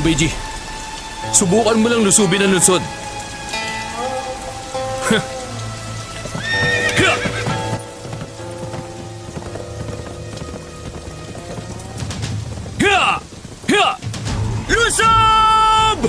Beiji, subukan mo lang lusubin ang lungsod. Lusob!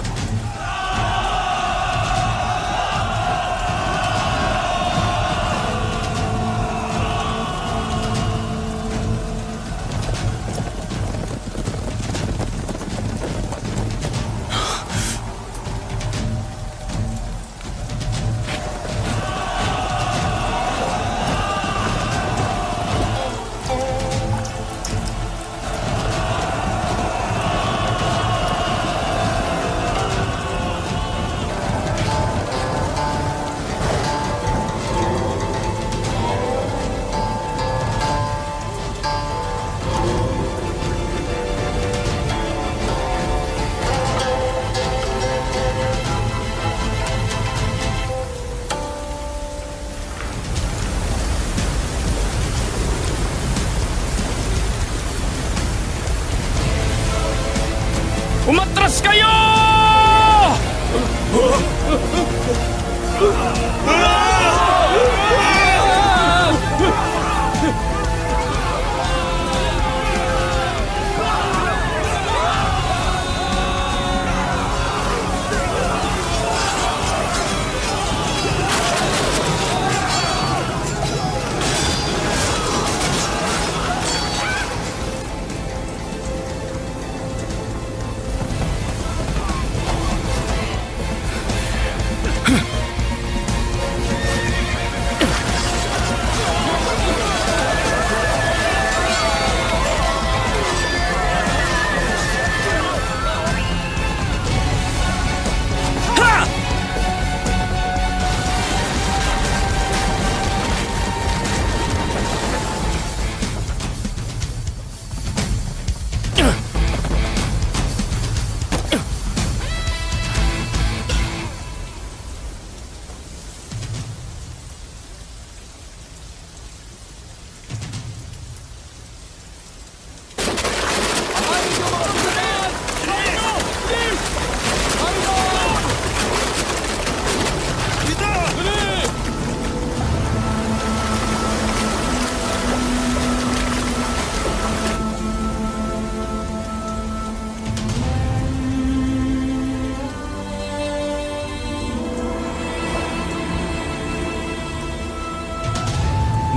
Umatras kayo!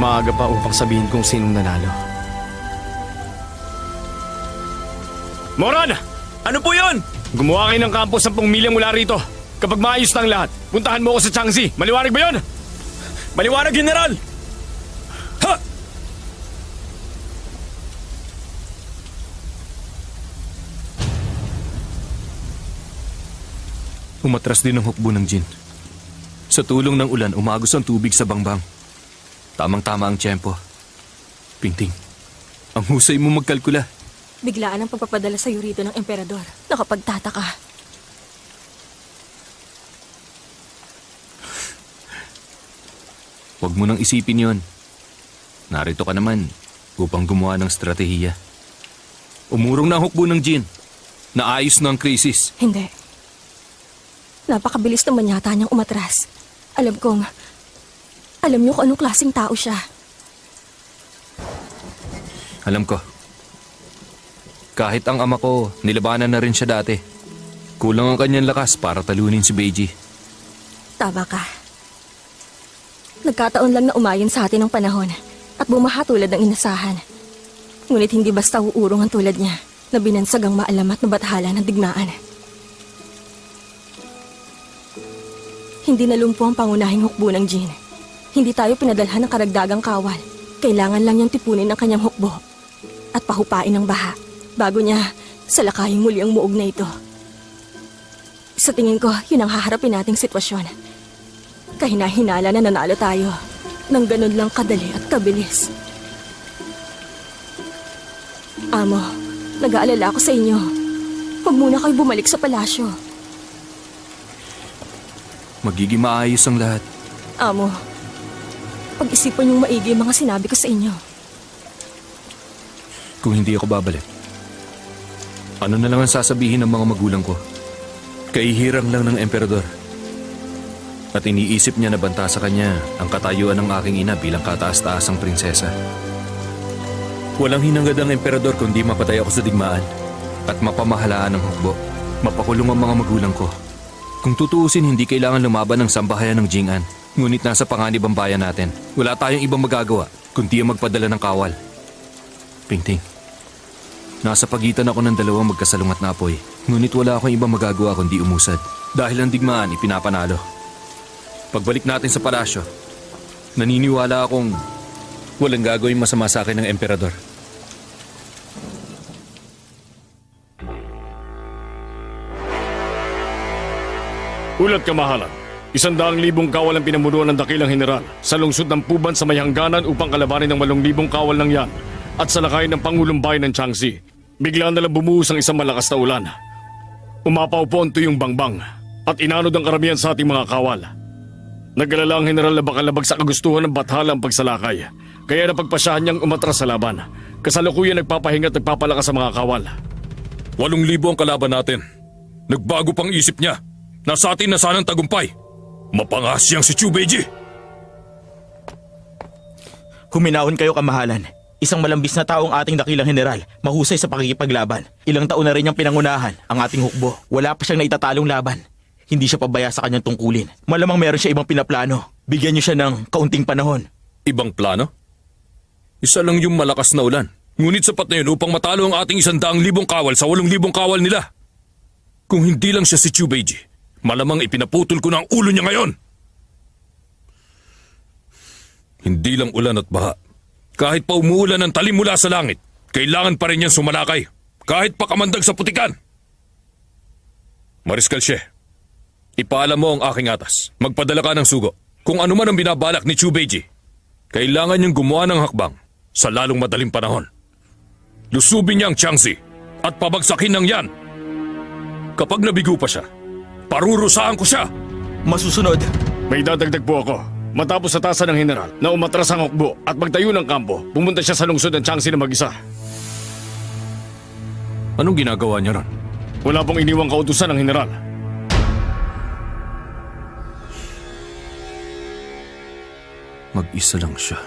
Maaga pa upang sabihin kung sinong nanalo. Moran! Ano po yun? Gumawa kayo ng kampo 10 milya mula rito. Kapag maayos na ang lahat, puntahan mo ako sa Changzi. Maliwanag ba yun? Maliwanag, General! Ha! Umatras din ang hukbo ng Jin. Sa tulong ng ulan, umagos ang tubig sa bangbang. Tamang-tama ang tiyempo. Pingting, ang husay mo magkalkula. Biglaan ang pagpapadala sa iyo rito ng emperador. Nakapagtataka. Huwag mo nang isipin yon. Narito ka naman upang gumawa ng estratehiya. Umurong na ang hukbo ng Jin. Naayos na ang krisis. Hindi. Napakabilis naman yata niyang umatras. Alam niyo kung anong klaseng tao siya. Alam ko. Kahit ang ama ko, nilabanan na rin siya dati. Kulang ang kanyang lakas para talunin si Beiji. Tama ka. Nagkataon lang na umayon sa atin ng panahon at bumaha tulad ng inasahan. Ngunit hindi basta uurong ang tulad niya na binansag ang maalamat na bathala ng digmaan. Hindi nalumpo ang pangunahing hukbo ng Jin. Hindi tayo pinadalhan ng karagdagang kawal. Kailangan lang niyang tipunin ang kanyang hukbo at pahupain ang baha bago niya salakayin muli ang muog na ito. Sa tingin ko, yun ang haharapin nating sitwasyon. Kahina-hinala na nanalo tayo nang ganun lang kadali at kabilis. Amo, nag-aalala ako sa inyo. Huwag muna kayo bumalik sa palasyo. Magiging maayos ang lahat. Amo, pag-isipan niyong maigi ang mga sinabi ko sa inyo. Kung hindi ako babalik, Ano na lang ang sasabihin ng mga magulang ko? Kaihirang lang ng emperador. At iniisip niya na banta sa kanya ang katayuan ng aking ina bilang kataas-taasang prinsesa. Walang hinangad ang emperador kundi mapatay ako sa digmaan at mapamahalaan ng hukbo. Mapakulong ang mga magulang ko. Kung tutuusin, hindi kailangan lumaban ng sambahayan ng Jing'an. Ngunit nasa panganib ang bayan natin. Wala tayong ibang magagawa kundi ang magpadala ng kawal. Pingting, nasa pagitan ako ng dalawang magkasalungat na apoy. Ngunit wala akong ibang magagawa kundi umusad. Dahil ang digmaan ipinapanalo. Pagbalik natin sa palasyo, naniniwala akong walang gagawin masama sa akin ng emperador. Ulat kamahalan, 100,000 kawal ang pinamunuan ng dakilang general sa lungsod ng Puban sa may hangganan upang kalabanin ng 8,000 kawal ng yan at salakayin ng Pangulong Bayan ng Changxi. Bigla na lang bumuhos ang isang malakas na ulan. Umapaw po ang tuyong bangbang at inanod ang karamihan sa ating mga kawal. Nag-alala ang general na baka labag sa kagustuhan ng bathala ang pagsalakay, kaya napagpasyahan niyang umatras sa laban. Kasalukuyan nagpapahinga at nagpapalakas sa mga kawal. 8,000 ang kalaban natin. Nagbago pang isip niya. Nasa atin na sanang tagumpay. Mapangasyang si Chu Beiji. Huminahon kayo, kamahalan. Isang malambis na taong ating dakilang general, mahusay sa pakikipaglaban. Ilang taon na rin niyang pinangunahan ang ating hukbo. Wala pa siyang naitatalong laban. Hindi siya pabaya sa kanyang tungkulin. Malamang meron siya ibang pinaplano. Bigyan niyo siya ng kaunting panahon. Ibang plano? Isa lang yung malakas na ulan. Ngunit sapat na yun upang matalo ang ating 100,000 kawal sa 8,000 kawal nila. Kung hindi lang siya si Chu Beiji, malamang ipinaputol ko na ang ulo niya ngayon. Hindi lang ulan at baha. Kahit pa umuulan ng talim mula sa langit, kailangan pa rin niyang sumalakay. Kahit pa kamandag sa putikan. Mariskal Xie, ipaalam mo ang aking atas. Magpadala ka ng sugo. Kung ano man ang binabalak ni Chu Beiji, kailangan niyang gumawa ng hakbang sa lalong madaling panahon. Lusubin niya ang Changxi at pabagsakin ng yan. Kapag nabigo pa siya, parurusahan ko siya. Masusunod. May dadagdag po ako. Matapos sa tasa ng general na umatras ang hukbo at magtayo ng kampo, pumunta siya sa lungsod ng Changxi na mag-isa. Anong ginagawa niya ron? Wala pong iniwang kautusan ng general. Mag-isa lang siya.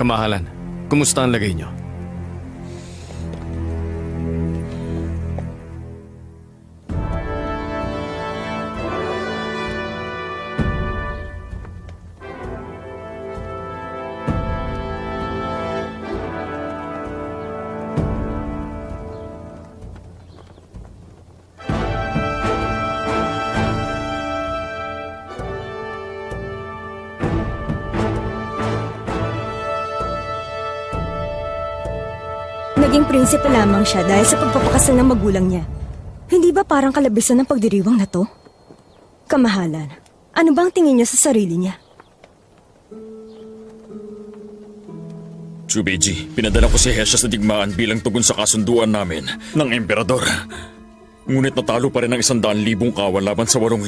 Kamahalan, kumusta ang lagay niyo? Naging prinsipe lamang siya dahil sa pagpapakasal ng magulang niya. Hindi ba parang kalabisan ng pagdiriwang na to? Kamahalan, ano bang tingin niya sa sarili niya? Chu Beiji, pinadala ko si Hesha sa digmaan bilang tugon sa kasunduan namin ng emperador. Ngunit natalo pa rin ang 100,000 kawal laban sa 8,000.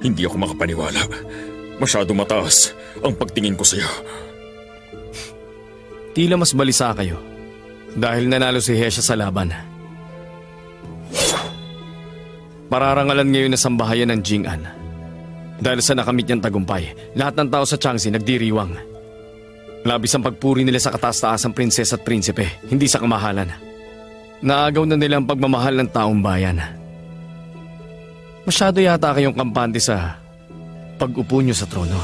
Hindi ako makapaniwala. Masyado mataas ang pagtingin ko sa'yo. Tila mas balisa kayo dahil nanalo si Hesha sa laban. Pararangalan ngayon na sambahayan ng Jing'an. Dahil sa nakamit niyang tagumpay, lahat ng tao sa Changxi nagdiriwang. Labis ang pagpuri nila sa kataas-taasang prinsesa at prinsipe, hindi sa kamahalan. Naagaw na nila ang pagmamahal ng taong bayan. Masyado yata kayong kampante sa pag-upo nyo sa trono.